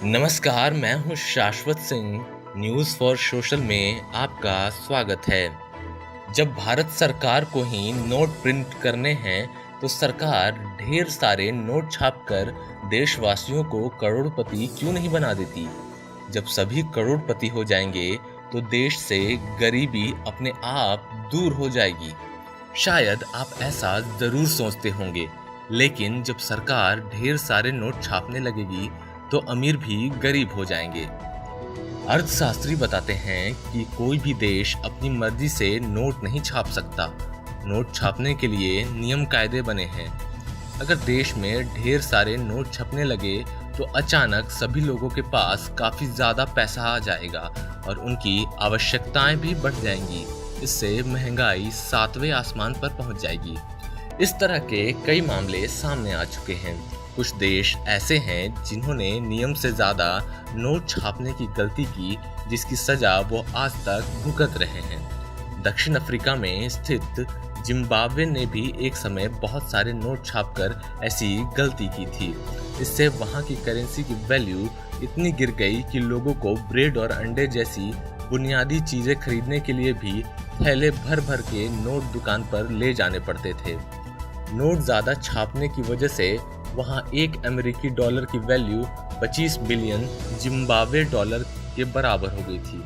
नमस्कार, मैं हूं शाश्वत सिंह। न्यूज़ फॉर सोशल में आपका स्वागत है। जब भारत सरकार को ही नोट प्रिंट करने हैं, तो सरकार ढेर सारे नोट छापकर देशवासियों को करोड़पति क्यों नहीं बना देती? जब सभी करोड़पति हो जाएंगे, तो देश से गरीबी अपने आप दूर हो जाएगी। शायद आप ऐसा जरूर सोचते होंगे, लेकिन जब सरकार ढेर सारे नोट छापने लगेगी, तो अमीर भी गरीब हो जाएंगे। अर्थशास्त्री बताते हैं कि कोई भी देश अपनी मर्जी से नोट नहीं छाप सकता। नोट छापने के लिए नियम कायदे बने हैं। अगर देश में ढेर सारे नोट छपने लगे, तो अचानक सभी लोगों के पास काफी ज्यादा पैसा आ जाएगा और उनकी आवश्यकताएं भी बढ़ जाएंगी। इससे महंगाई 7वें आसमान पर पहुंच जाएगी। इस तरह के कई मामले सामने आ चुके हैं। कुछ देश ऐसे हैं जिन्होंने नियम से ज्यादा नोट छापने की गलती की, जिसकी सजा वो आज तक भुगत रहे हैं। दक्षिण अफ्रीका में स्थित जिम्बाब्वे ने भी एक समय बहुत सारे नोट छापकर ऐसी गलती की थी। इससे वहां की करेंसी की वैल्यू इतनी गिर गई कि लोगों को ब्रेड और अंडे जैसी बुनियादी चीजें खरीदने के लिए भी थैले भर भर के नोट दुकान पर ले जाने पड़ते थे। नोट ज्यादा छापने की वजह से वहां एक अमेरिकी डॉलर की वैल्यू 25 बिलियन जिम्बाब्वे डॉलर के बराबर हो गई थी।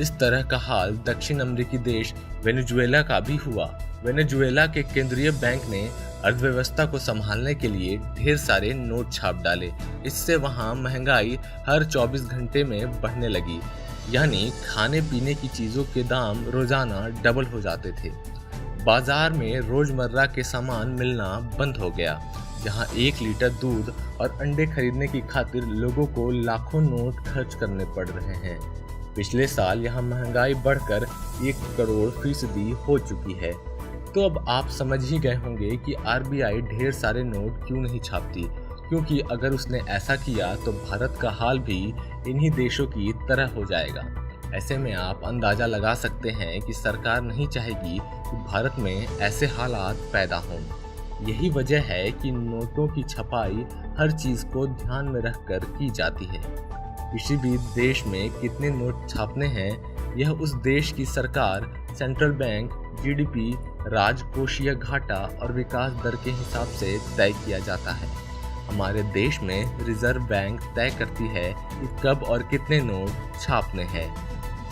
इस तरह का हाल दक्षिण अमेरिकी देश वेनेजुएला का भी हुआ। वेनेजुएला के केंद्रीय बैंक ने अर्थव्यवस्था को संभालने के लिए ढेर सारे नोट छाप डाले। इससे वहां महंगाई हर 24 घंटे में बढ़ने लगी, यानी खाने पीने की चीजों के दाम रोजाना डबल हो जाते थे। बाजार में रोजमर्रा के सामान मिलना बंद हो गया। जहां 1 लीटर दूध और अंडे खरीदने की खातिर लोगों को लाखों नोट खर्च करने पड़ रहे हैं। पिछले साल यहां महंगाई बढ़कर 1 करोड़ फीसदी हो चुकी है। तो अब आप समझ ही गए होंगे कि आरबीआई ढेर सारे नोट क्यों नहीं छापती, क्योंकि अगर उसने ऐसा किया तो भारत का हाल भी इन्हीं देशों की तरह हो जाएगा। ऐसे में आप अंदाजा लगा सकते हैं कि सरकार नहीं चाहेगी कि भारत में ऐसे हालात पैदा हों। यही वजह है कि नोटों की छपाई हर चीज को ध्यान में रखकर की जाती है। किसी भी देश में कितने नोट छापने हैं, यह उस देश की सरकार, सेंट्रल बैंक, जीडीपी, राजकोषीय घाटा और विकास दर के हिसाब से तय किया जाता है। हमारे देश में रिजर्व बैंक तय करती है कि कब और कितने नोट छापने हैं।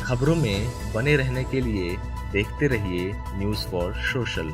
खबरों में बने रहने के लिए देखते रहिए न्यूज़ फॉर सोशल।